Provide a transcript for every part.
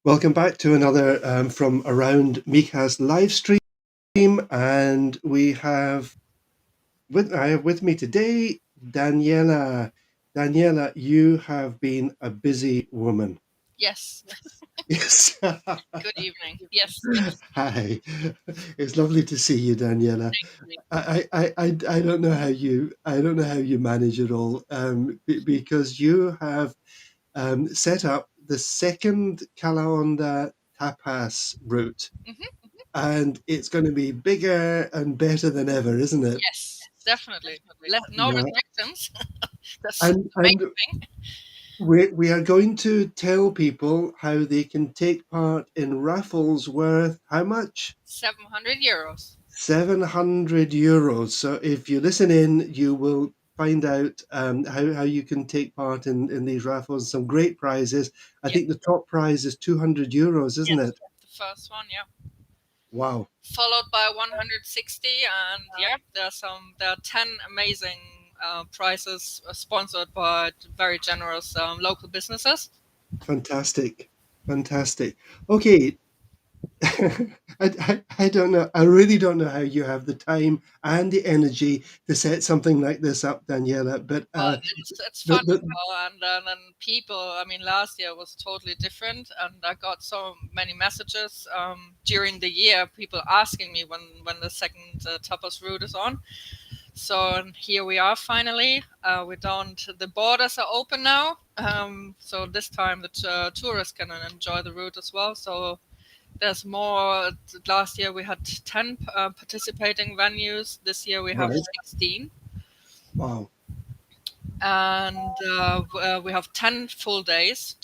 Welcome back to another from around Mijas live stream, and I have with me today Daniela. Daniela, you have been a busy woman. Yes. Yes. Good evening. Yes. Yes. Hi. It's lovely to see you, Daniela. Thank I don't know how you manage it all, because you have set up the second Calahonda Tapas Route, hmm and it's going to be bigger and better than ever, isn't it? Yes. Definitely. No Yeah. restrictions. That's And the main thing. we are going to tell people how they can take part in raffles worth how much? €700. 700 euros. So if you listen in, you will find out how you can take part in these raffles. Some great prizes. I Yeah. think the top prize is 200 euros, isn't Yes. it? The first one. Yeah. Wow. Followed by 160, and yeah, there are 10 amazing prizes sponsored by very generous local businesses. Fantastic. Fantastic. Okay. I don't know. I really don't know how you have the time and the energy to set something like this up, Daniela. But Well, it's fun as the well, and people. I mean, last year was totally different, and I got so many messages during the year. People asking me when the second tapas route is on. So and here we are finally. We don't. The borders are open now. So this time the tourists can enjoy the route as well. So there's more. Last year we had 10 participating venues. This year we have right. 16. Wow. And we have 10 full days,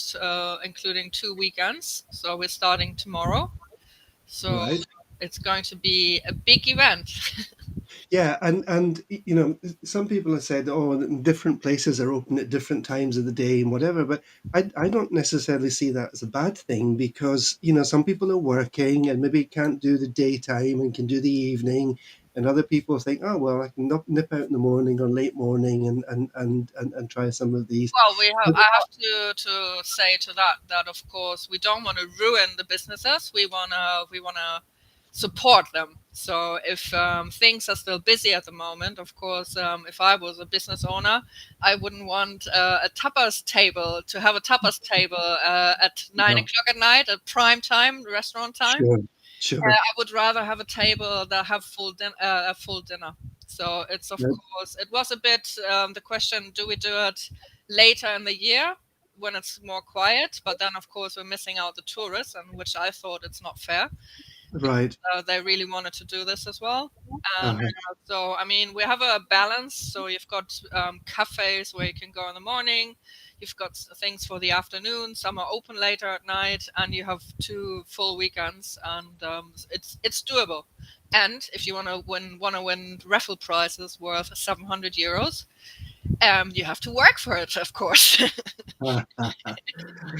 including 2 weekends. So we're starting tomorrow. So Right. it's going to be a big event. Yeah, and some people have said, oh, different places are open at different times of the day and whatever, but I don't necessarily see that as a bad thing because some people are working and maybe can't do the daytime and can do the evening, and other people think, oh well, I can nip out in the morning or late morning and try some of these. Well, But I have to say to that of course we don't want to ruin the businesses. We wanna support them. So if things are still busy at the moment, of course, if I was a business owner, I wouldn't want a tapas table to have a tapas table at nine no, o'clock at night at prime time, restaurant time. sure, sure. I would rather have a table that have a full dinner. So it's of That- course it was a bit the question: do we do it later in the year when it's more quiet? But then of course we're missing out the tourists, and which I thought it's not fair because right. they really wanted to do this as well. And Uh, so I mean we have a balance. So you've got cafes where you can go in the morning. You've got things for the afternoon. Some are open later at night, and you have 2 full weekends, and it's doable. And if you want to win raffle prizes worth €700, you have to work for it, of course.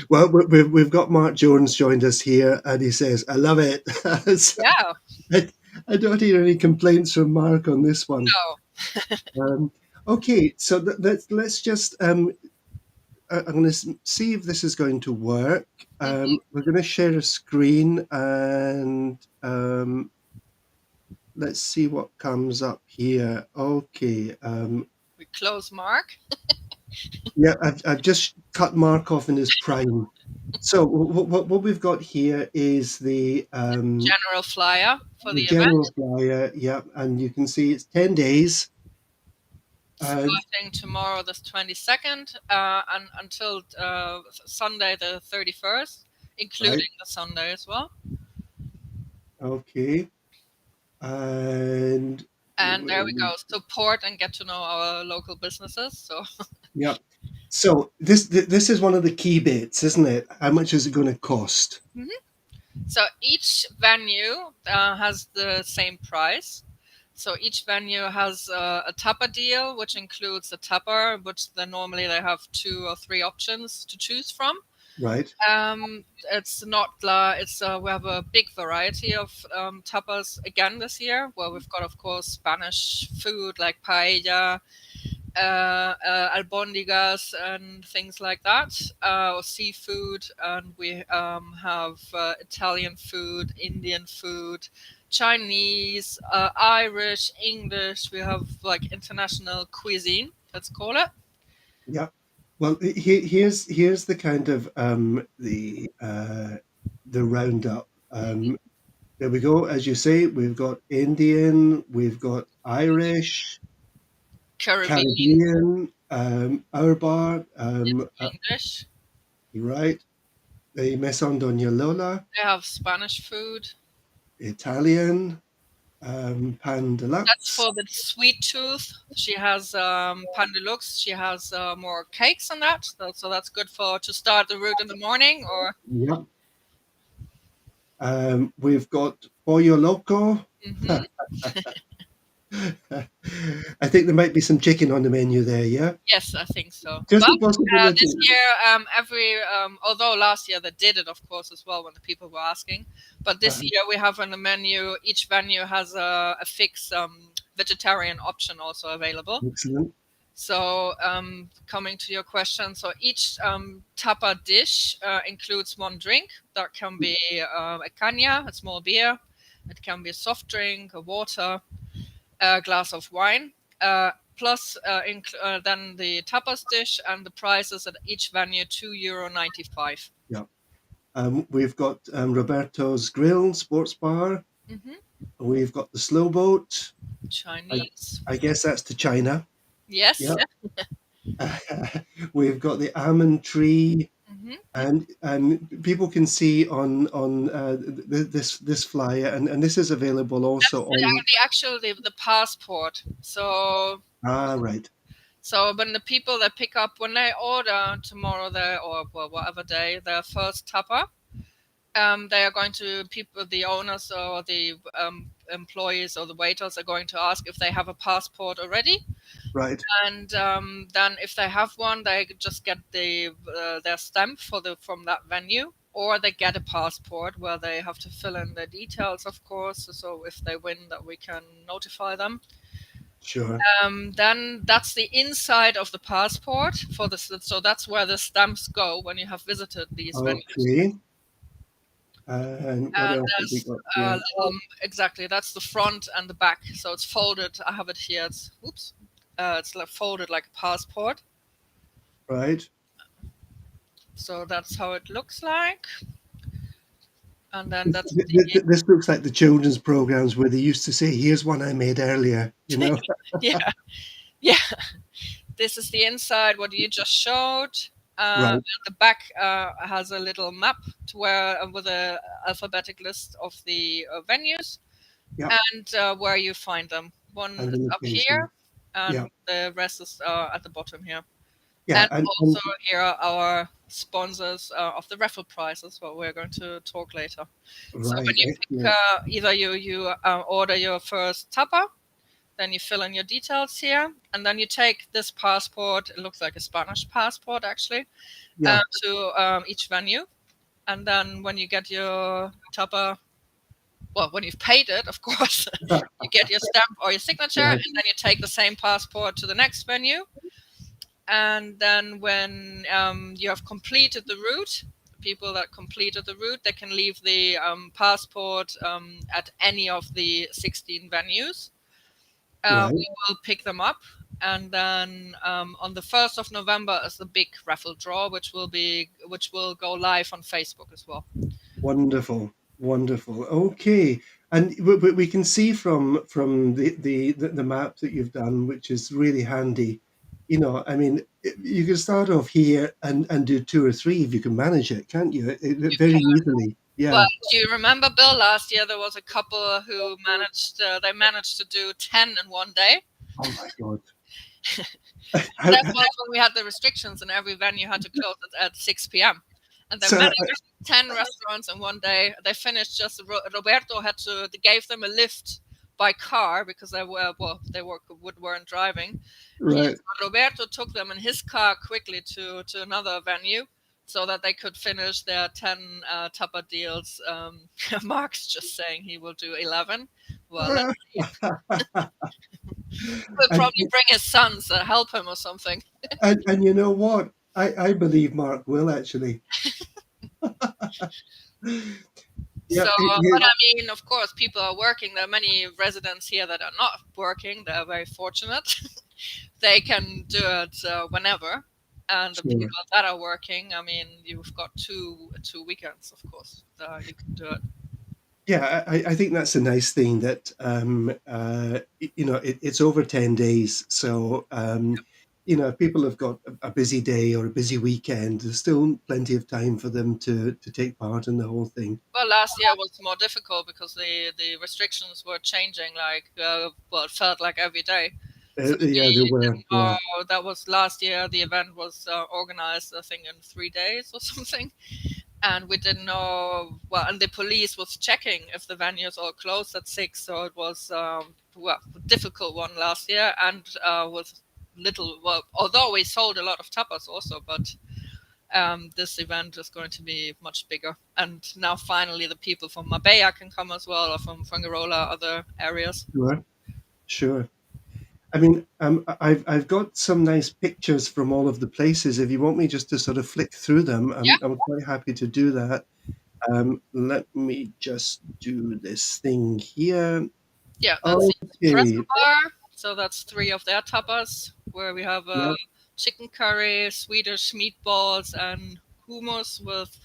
well, we've got Mark Jones joined us here, and he says, "I love it." So Yeah. I, I don't hear any complaints from Mark on this one. No. Um, okay, so let's just. I'm going to see if this is going to work. hmm We're going to share a screen, and let's see what comes up here. Okay. We close Mark. Yeah, I've just cut Mark off in his prime. So what we've got here is General flyer for the the event. general flyer. Yeah, and you can see it's 10 days. And Starting tomorrow, the 22nd, and until Sunday, the 31st, right, including the Sunday as well. okay, and And there we go. Support and get to know our local businesses. So, yeah. So this is one of the key bits, isn't it? How much is it going to cost? Mhm. So each venue has the same price. So each venue has a tapa deal, which includes a tapa, which then normally they have 2 or 3 options to choose from. Right. It's not it's we have a big variety of tapas again this year. Well, we've got of course Spanish food like paella, albondigas and things like that, or seafood. And we have Italian food, Indian food, Chinese, Irish, English. We have like international cuisine, let's call it. Yeah. Well, here's the kind of the roundup. There we go. As you say, we've got Indian, we've got Irish, Caribbean, Caribbean, our bar, English. right? The Maison Lola, They have Spanish food. Italian, Pan That's Deluxe. for the sweet tooth. She has pan de luxe. She has more cakes on that, so that's good for to start the route in the morning. Or Yep. We've got Pollo Loco. hmm I think there might be some chicken on the menu there, yeah? yes, I think so. Just But a possibility. this year, every although last year they did it, of course, as well when the people were asking. But this Uh, year we have on the menu. Each venue has a fixed vegetarian option also available. Excellent. So, coming to your question, so each tapa dish includes one drink. That can be a caña, a small beer. It can be a soft drink, a water, a glass of wine. Plus, then the tapas dish, and the prices at each venue €2.95. Yeah. We've got Roberto's Grill Sports Bar. hmm We've got the Slow Boat. I, Chinese, I guess that's to China. yes. Yeah. We've got the almond tree, hmm and people can see on this flyer, and this is available That's also on. the actual the passport. So Right. So when the people that pick up when they order tomorrow, their or well, whatever day their first tupper, they are going to people the owners or the employees or the waiters are going to ask if they have a passport already, Right. and then if they have one, they just get their stamp for the from that venue. Or they get a passport where they have to fill in their details, of course. So if they win, that we can notify them. Sure. Then that's the inside of the passport for the so that's where the stamps go when you have visited these venues. Okay. And what And else have we there's got a here? little exactly that's the front and the back. So it's folded. I have it here. It's oops. It's like folded like a passport. Right. So that's how it looks like. And then that's This looks like the children's programs where they used to say, "Here's one I made earlier." You the know. yeah, yeah. This is the inside. What you just showed. Right. And the back has a little map to where with a alphabetic list of the venues Yeah. and where you find them. One And the is up location. here, Yeah. and the rest is at the bottom here. Yeah. And And also here are our sponsors of the raffle prizes, what we're going to talk later. So when right. you pick, Excellent. either you order your first tapa, then you fill in your details here, and then you take this passport. It looks like a Spanish passport, actually, Yeah. to each venue. And then when you get your tapa, well, when you've paid it, of course, you get your stamp or your signature, Right. and then you take the same passport to the next venue. And then when you have completed the route, people that completed the route, they can leave the passport at any of the 16 venues. Right. We will pick them up. And then on the 1st of November is the big raffle draw, which will go live on Facebook as well. Wonderful, wonderful. Okay, and we can see from the map that you've done, which is really handy. You know, I mean, you can start off here and do two or three if you can manage it, can't you? Very easily. But Yeah. do you remember, Bill? Last year there was a couple who managed. They managed to do 10 in one day. Oh my God. How, That was when we had the restrictions, and every venue had to close at 6 p.m. And they so managed 10 restaurants in one day. They finished just. Roberto had to. They gave them a lift by car because weren't driving. right, Roberto took them in his car quickly to another venue so that they could finish their 10 tupper deals. Mark's just saying he will do 11. Well, let's see. He'll And probably bring his sons to help him or something. and you know what? I believe Mark will actually. So, Yeah, but I mean, of course, people are working. There are many residents here that are not working. They're very fortunate. They can do it whenever. And the people sure. that are working, I mean, you've got two weekends, of course, that you can do it. Yeah, I think that's a nice thing that it's over 10 days, so if people have got a busy day or a busy weekend, there's still plenty of time for them to take part in the whole thing. Well, last year was more difficult because the restrictions were changing. Like, well, it felt like every day. So Yeah, there we were. didn't Yeah, know. That was last year. The event was organized, I think, in 3 days or something. And we didn't know. Well, and the police was checking if the venues all closed at 6. So it was well, a difficult one last year, and with little. Well, although we sold a lot of tapas also, but this event is going to be much bigger. And now finally, the people from Marbella can come as well, or from Fungarola, other areas. sure, sure. I mean, I've got some nice pictures from all of the places. If you want me just to sort of flick through them, Yeah, I'm quite happy to do that. Let me just do this thing here. yeah, that's the espresso Okay. bar. So that's three of their tapas, where we have Yeah. chicken curry, Swedish meatballs, and hummus with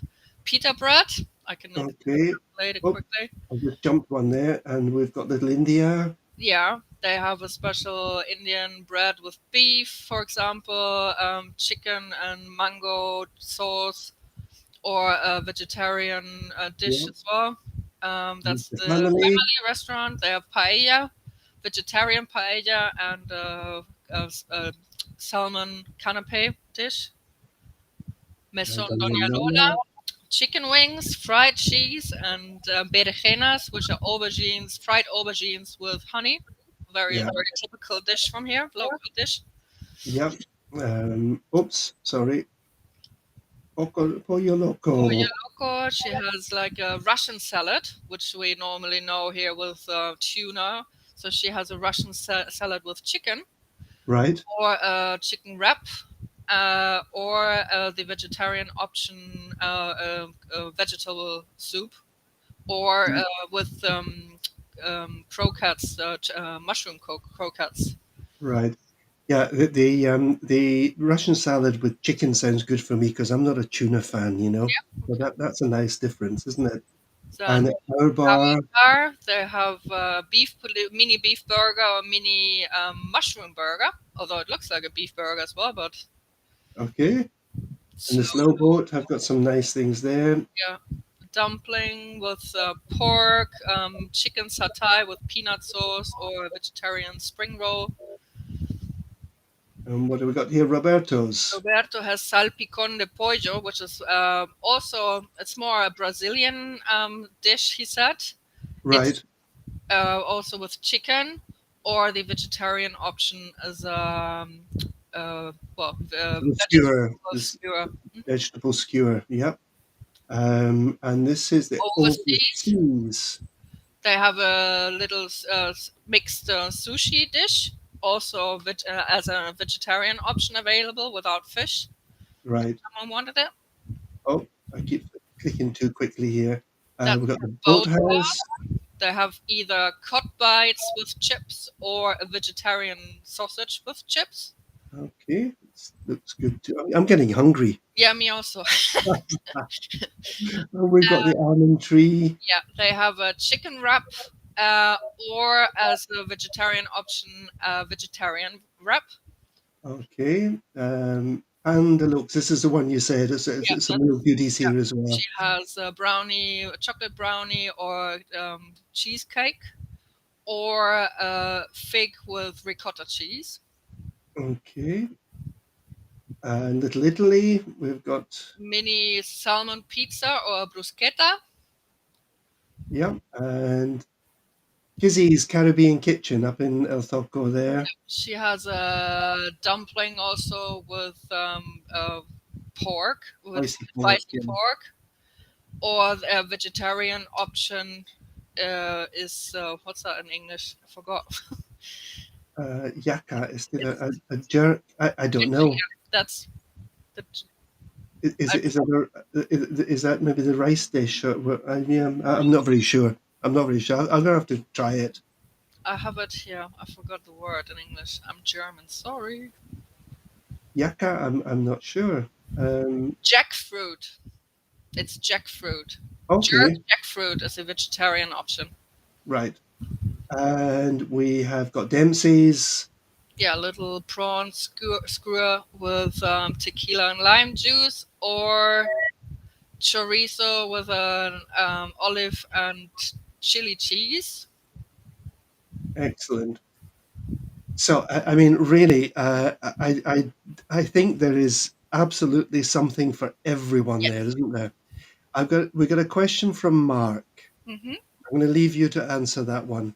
pita bread. I can Okay. translate it Oh, quickly. I just jumped one there, and we've got Little India. Yeah, they have a special Indian bread with beef, for example, chicken and mango sauce, or a vegetarian dish Yeah. as well. With That's the the family. family restaurant. They have paella, vegetarian paella, and salmon canapé dish. Maison Daniela. Doña, chicken wings, fried cheese, and berenjenas, which are aubergines, fried aubergines with honey. Very, Yeah. very typical dish from here, local dish. Yep. Oops. Sorry. Pollo Pollo loco. loco. She has like a Russian salad, which we normally know here with tuna. So she has a Russian salad with chicken, Right. or a chicken wrap, or the vegetarian option, vegetable soup, or with croquettes, mushroom croquettes. Right. Yeah. The Russian salad with chicken sounds good for me because I'm not a tuna fan. So Okay. that's a nice difference, isn't it? Then And our bar. bar, they have mini beef burger or mini mushroom burger. Although it looks like a beef burger as well, but Okay. And so the slow boat. I've got some nice things there. yeah, dumpling with pork, chicken satay with peanut sauce, or a vegetarian spring roll. And what have we got here? Roberto's. Roberto has salpicón de pollo, which is also, it's more a Brazilian dish. He said it's Right. also with chicken, or the vegetarian option is The skewer. vegetable This skewer. vegetable skewer. Yep. And this is the Overseas, overseas. they have a little mixed sushi dish, also as a vegetarian option available without fish. Right. Someone wanted it. Oh, I keep clicking too quickly here. That's We've got the boat. boathouse. They have either cod bites with chips or a vegetarian sausage with chips. Okay, looks good too. I'm getting hungry. Yeah, me also. Oh, we've got the almond tree. Yeah, they have a chicken wrap, uh, or as a vegetarian option, a vegetarian wrap. Okay. And the looks. This is the one you said. Yeah, It's some real goodies yeah. here as She well. has a brownie, a chocolate brownie, or cheesecake, or a fig with ricotta cheese. Okay. And Little Italy, we've got, Mini salmon pizza or bruschetta. yeah, and Kizzy's Caribbean Kitchen up in El Toco there. She has a dumpling also with pork, with Spicy pork, spicy yeah. pork, or a vegetarian option is what's that in English? I forgot. Yaka is it It's a jerk? I don't know. that's the Is I, it is that maybe the rice dish? Yeah, I'm not very sure. I'm not very sure. I'm gonna have to try it. I have it here. I forgot the word in English. I'm German. Sorry. Yaka, I'm not sure. Jackfruit. It's jackfruit. Jerk Okay, jackfruit is a vegetarian option. right. And we have got Dempsey's. Yeah, little prawn skewer with tequila and lime juice, or chorizo with an olive and chili cheese. Excellent. So, I mean, really, I think there is absolutely something for everyone there, Yes. isn't there? We got a question from Mark. Hmm. I'm going to leave you to answer that one.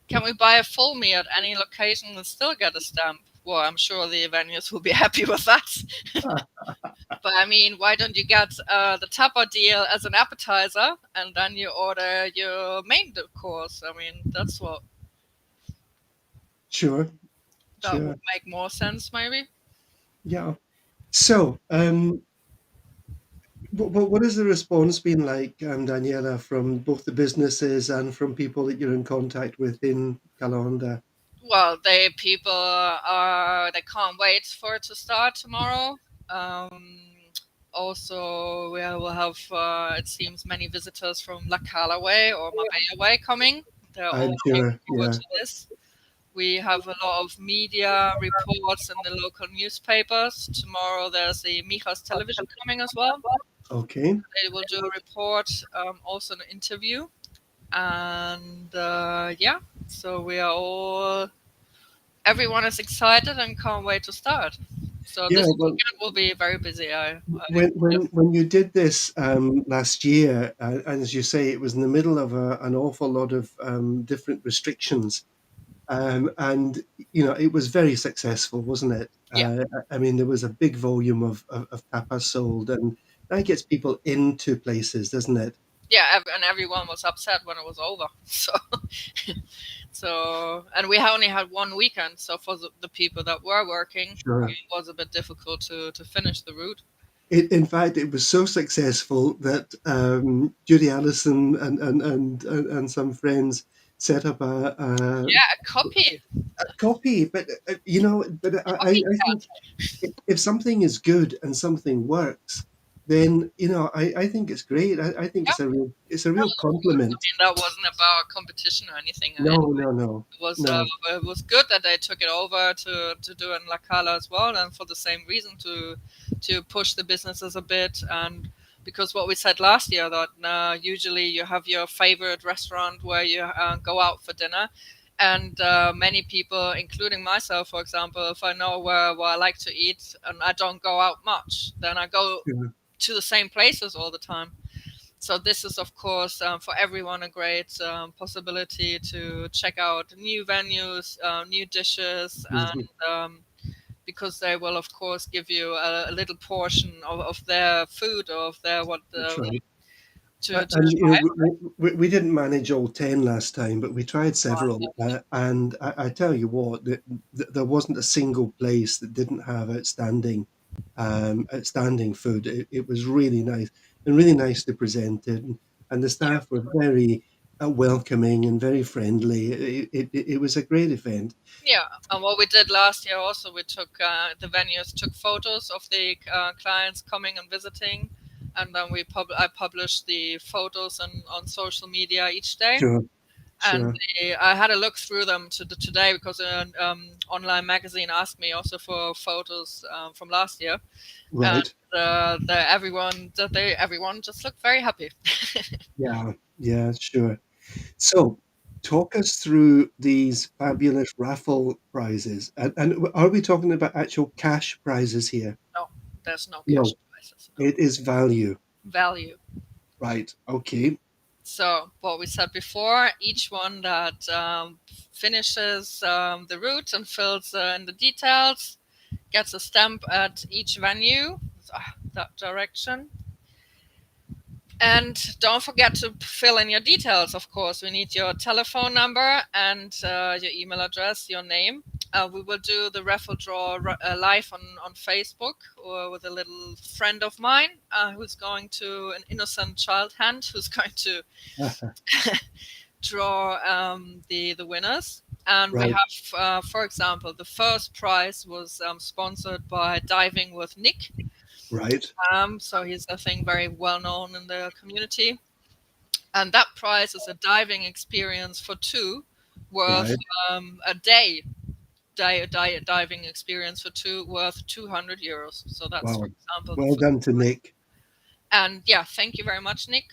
Can we buy a full meal at any location and still get a stamp? Well, I'm sure the venues will be happy with that. But I mean, why don't you get the tapa deal as an appetizer and then you order your main course? I mean, that's what Sure, that would sure. make more sense, maybe. Yeah. So, what has the response been like, Daniela, from both the businesses and from people that you're in contact with in Calahonda? Well, they people are they can't wait for it to start tomorrow. Um, Also, we will have it seems many visitors from La Cala way or Marbella way coming. They're all I'm looking sure, forward yeah. to this. We have a lot of media reports in the local newspapers. Tomorrow there's the Mijas television coming as well. Okay. They will do a report, also an interview, and yeah. So we are all everyone is excited and can't wait to start. So Yeah, this well, weekend will be very busy. I when you did this last year, and as you say, it was in the middle of an awful lot of different restrictions, and you know it was very successful, wasn't it? yeah, I mean, there was a big volume of tapas sold, and that gets people into places, doesn't it? yeah, and everyone was upset when it was over. So and we only had one weekend. So for the people that were working, Sure. it was a bit difficult to finish the route. In fact, it was so successful that Judy Allison and some friends set up Yeah, a copy, a copy. But you know, but I think copycat. if something is good and something works, then you know I think it's great. I think Yeah, it's a no, real of course. I compliment. mean, that wasn't about competition or anything. No, no, no, no. It was good that they took it over to do in La Cala as well, and for the same reason to push the businesses a bit. And because what we said last year that usually you have your favorite restaurant where you go out for dinner, and many people, including myself, for example, if I know where I like to eat and I don't go out much, then I go Sure. to the same places all the time. So this is, of course, for everyone a great possibility to check out new venues, new dishes, and Mhm. because they will, of course, give you a little portion of their food or of their what That's right. to And you know, try. we didn't manage all 10 last time, but we tried several. And I tell you what, there wasn't a single place that didn't have outstanding food. It was really nice and really nicely presented. And the Yeah, staff were very welcoming and very friendly. It was a great event. yeah. And what we did last year also, we took the venues took photos of the clients coming and visiting, and then I published the photos on social media each day. Sure, And sure. I had a look through them today because an online magazine asked me also for photos from last year, and Right. everyone just looked very happy. Yeah, yeah, sure. So, talk us through these fabulous raffle prizes. And are we talking about actual cash prizes here? No, there's no cash No, prizes. No it is value. value. Right. Okay. So what we said before, each one that finishes the route and fills in the details gets a stamp at each venue. That direction. And don't forget to fill in your details, of course. We need your telephone number and your email address, your name. We will do the raffle draw live on Facebook or with a little friend of mine who's going to, an innocent child hand, who's going to draw the winners. And we Right, have, for example, the first prize was sponsored by Diving with Nick. right, So he's, I think, very well known in the community. And that prize is a diving experience for two worth right. a diving experience for two worth €200. So that's, for Wow. example, the Well first. done to Nick. And yeah, thank you very much, Nick.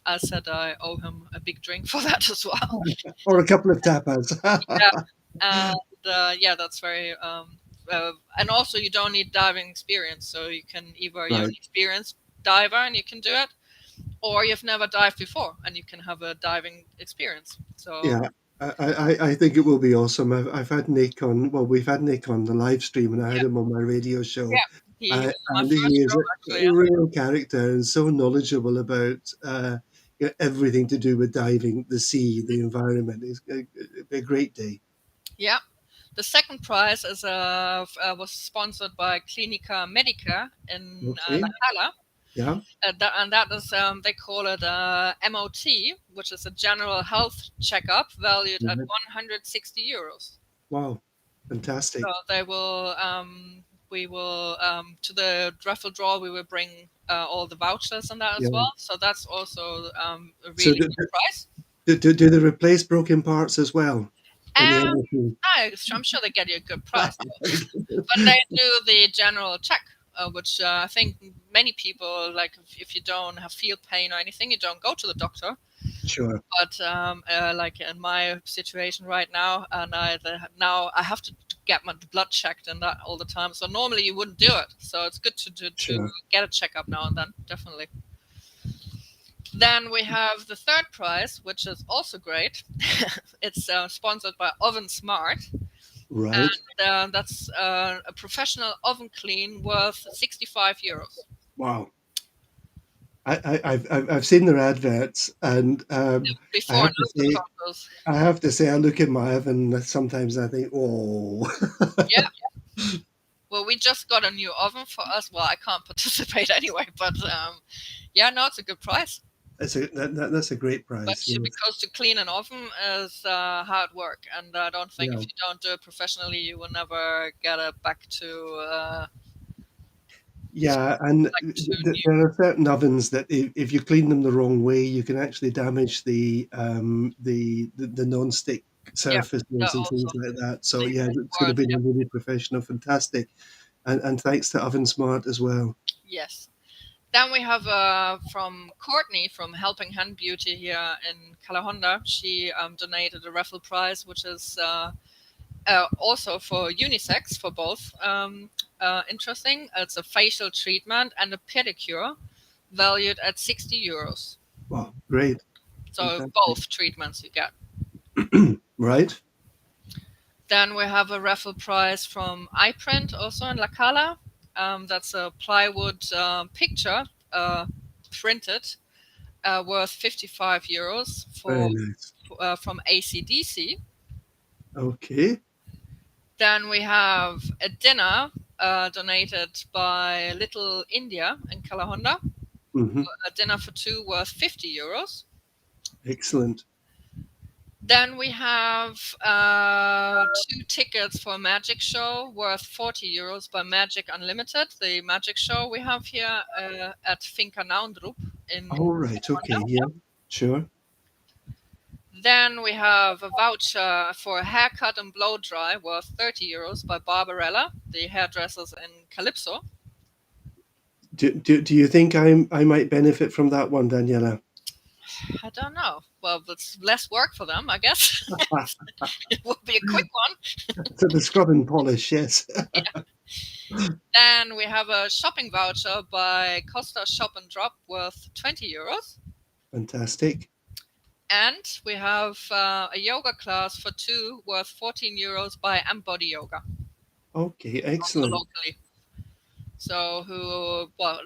I said I owe him a big drink for that as well. Or a couple of tapas. Yeah, and yeah, that's very. And also, you don't need diving experience, so you can either you're an Right. experienced diver and you can do it, or you've never dived before and you can have a diving experience. So Yeah. I think it will be awesome. I've had Nick on, well, we've had Nick on the live stream and I had yeah, him on my radio show. yeah, he was my And he first is show actually. a real character and so knowledgeable about everything to do with diving, the sea, the environment. It's a great day. Yeah. The second prize is was sponsored by Clinica Medica in La Okay. Cala. Yeah. And that is, they call it MOT, which is a general health checkup valued at Right. €160. Wow. So Fantastic. they will, we will, to the raffle draw, we will bring all the vouchers and that as Yeah. well. So that's also a So really good prize. do they replace broken parts as well in the Um, MOT? I'm sure they get you a good price. But they do the general check, which I think many people like. If you don't have field pain or anything, you don't go to the doctor. Sure, But like in my situation right now, and now I have to get my blood checked and that all the time. So normally you wouldn't do it. So it's good to sure. get a checkup now and then, definitely. Then we have the third prize, which is also great. It's sponsored by Oven Smart, Right. and that's a professional oven clean worth €65. Wow. I've seen their adverts, and I Before have and to after say, photos. I look in my oven. Sometimes I think, oh, Yeah. Well, we just got a new oven for us. Well, I can't participate anyway, but yeah, no, it's a good price. that's a great But prize. Yes. because to clean an oven is hard work, and I don't think if Yeah. you don't do it professionally, you will never get it back to Yeah, and new. there are certain ovens that if you clean them the wrong way, you can actually damage the non-stick Yeah, that surfaces and also things like that. So the yeah, it's going to word. be Yeah. a really professional, fantastic, and thanks to Oven Smart as well. Yes. Then we have from Courtney from Helping Hand Beauty here in Calahonda. She donated a raffle prize, which is also for unisex, for both. Interesting. It's a facial treatment and a pedicure valued at €60. Wow, great, So fantastic. both treatments you get. Right? Then we have a raffle prize from iPrint, also in La Cala. That's a plywood picture printed worth €55 Very nice. from ACDC. Okay. Then we have a dinner donated by Little India in Calahonda. Hmm. A dinner for two worth €50. Excellent. Then we have two tickets for a magic show worth €40 by Magic Unlimited, the magic show we have here at Finca Naundrup in All right. Okay. Calahonda. Yeah. Sure. Then we have a voucher for a haircut and blow dry worth €30 by Barbarella, the hairdressers in Calypso. Do you think I might benefit from that one, Daniela? I don't know. Well, it's less work for them, I guess. It will be a quick one. So the scrub and polish, yes. Then we have a shopping voucher by Costa Shop and Drop worth €20. Fantastic. And we have a yoga class for two worth €14 by Embody Yoga, Okay, also excellent. locally. So who, well,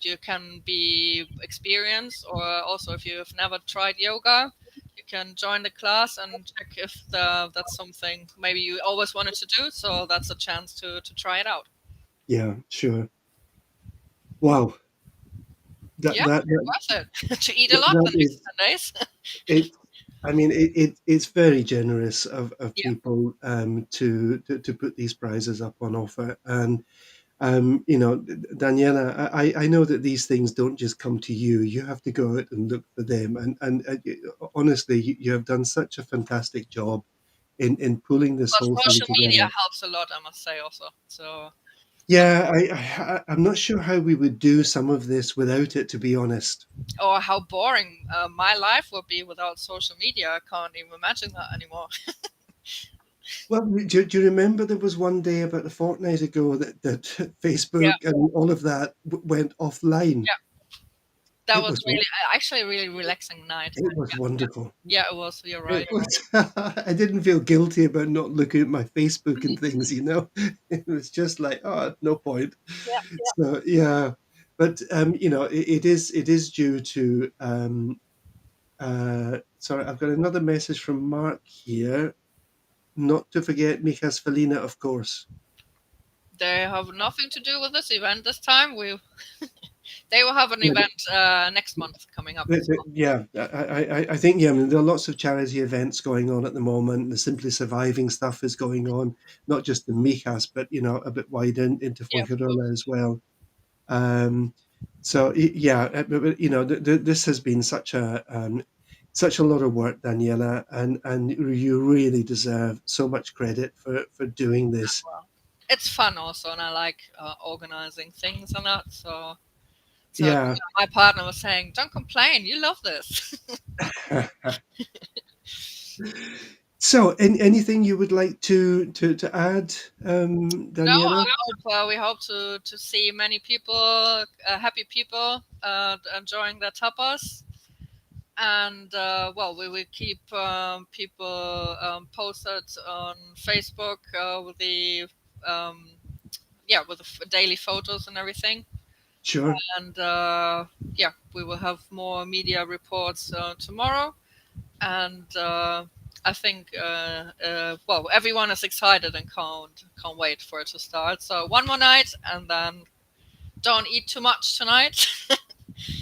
you can be experienced, or also if you've never tried yoga, you can join the class and check if that's something maybe you always wanted to do. So that's a chance to try it out. Yeah, sure. Wow. That Yeah, that that worth it to eat a lot that the is next 10 days. it. I mean, it's very generous of Yeah, people to put these prizes up on offer. And Daniela, I know that these things don't just come to you. You have to go out and look for them. Honestly, you have done such a fantastic job in pulling this but whole thing social media together. helps a lot, I must say also. So Yeah, I'm not sure how we would do some of this without it, to be honest. or how boring my life would be without social media. I can't even imagine that anymore. Well, do you remember there was one day about a fortnight ago that Yeah, Facebook and all of that went offline? yeah, that It was was really actually a really relaxing night. it was wonderful. Yeah, it was. You're It right. was. I didn't feel guilty about not looking at my Facebook and things. It was just like, oh, no point. Yeah, So yeah, but it is due to. Sorry, I've got another message from Mark here. Not to forget Mijas Felina, of course. they have nothing to do with this event this time. They will have an Yeah, event next month coming up as well. yeah, I think I mean, there are lots of charity events going on at the moment. The Simply Surviving stuff is going on, not just in Mijas, but a bit wider into Yeah, of Fuengirola course. as well. Um, so yeah, but, this has been such a lot of work, Daniela, and you really deserve so much credit for doing this. Well, it's fun also, and I like organizing things and that. So Yeah. my partner was saying, "Don't complain, you love this." So, anything you would like to add, No, Daniela? we hope to see many people, happy people, enjoying their tapas. And well, we will keep people posted on Facebook with the um, yeah, with the daily photos and everything. Sure. And yeah, we will have more media reports tomorrow. And I think well, everyone is excited and can't wait for it to start. So one more night, and then don't eat too much tonight.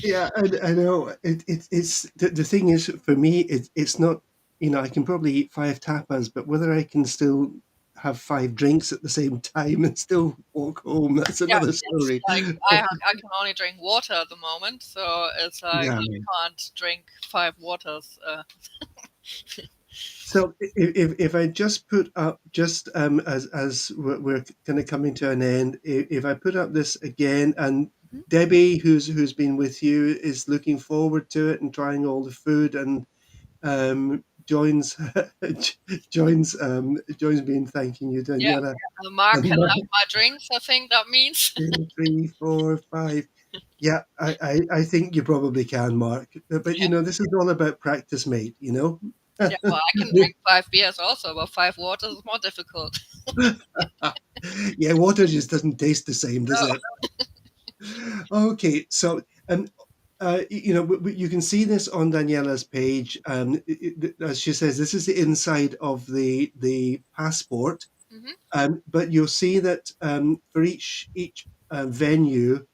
Yeah, I know. It's the thing is for me, it's not. I can probably eat five tapas, but whether I can still have five drinks at the same time and still walk home, that's Yeah, another it's story. like I can only drink water at the moment, so it's like Yeah. I can't drink 5 waters. So if I just put up just as we're kind of coming to an end, if I put up this again, and Mhm. Debbie, who's been with you, is looking forward to it and trying all the food, and joins joins me in thanking you, Yeah, Daniela. Mark And can Mark, have my drinks. I think that means. 2, 3, 4, 5. Yeah, I think you probably can, Mark. But Yeah, this is all about practice, mate. yeah. Well, I can drink 5 beers also, but 5 waters is more difficult. Yeah, water just doesn't taste the same, does it? Okay, so you can see this on Daniela's page. As she says, this is the inside of the passport. Hmm. But you'll see that for each venue,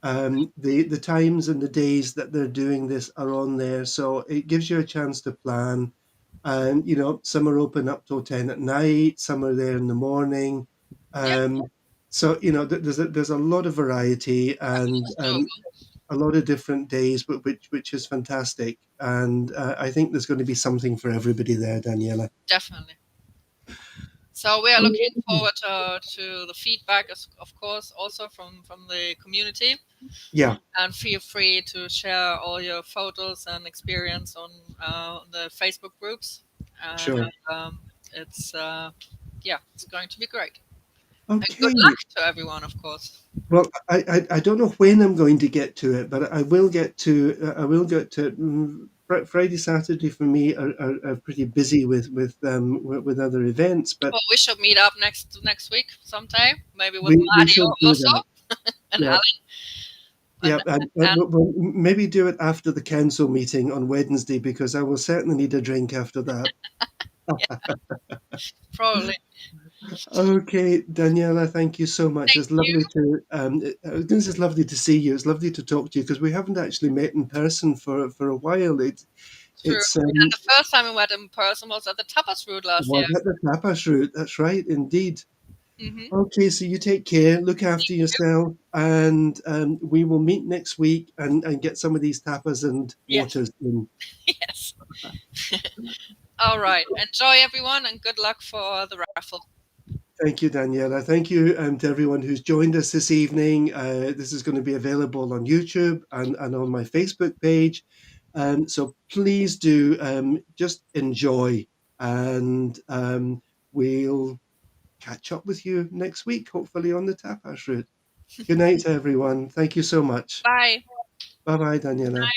the times and the days that they're doing this are on there, so it gives you a chance to plan. And some are open up till 10 at night, some are there in the morning. Yeah, Um, so there's a lot of variety and it's doable. a lot of different days, but which is fantastic. And I think there's going to be something for everybody there, Daniela. Definitely. So we are looking forward to the feedback, of course, also from the community. Yeah, And feel free to share all your photos and experience on the Facebook groups. And sure. it's yeah, it's going to be great. And good Okay. luck to everyone, of course. Well, I don't know when I'm going to get to it, but I will get to I will get to Friday, Saturday for me are pretty busy with other events, but Well, we should meet up next week sometime, maybe with we Mario should do also. that. and Yeah, Ali yeah, and and we'll maybe do it after the council meeting on Wednesday because I will certainly need a drink after that. yeah, probably. Okay, Daniela, thank you so much. Thank It's you. lovely to this is lovely to see you. It's lovely to talk to you because we haven't actually met in person for a while. True. It's And the first time we met in person was at the Tapas Route last year. was at the tapas route. That's right, indeed. Hmm. Okay, so you take care, look after yourself, and we will meet next week and get some of these tapas and Yes. waters in. Yes. All right. Enjoy, everyone, and good luck for the raffle. Thank you, Daniela. Thank you to everyone who's joined us this evening. This is going to be available on YouTube and on my Facebook page. So please do just enjoy, and we'll catch up with you next week, hopefully on the Tapas route. Good night, everyone. Thank you so much. Bye. Bye bye, Daniela.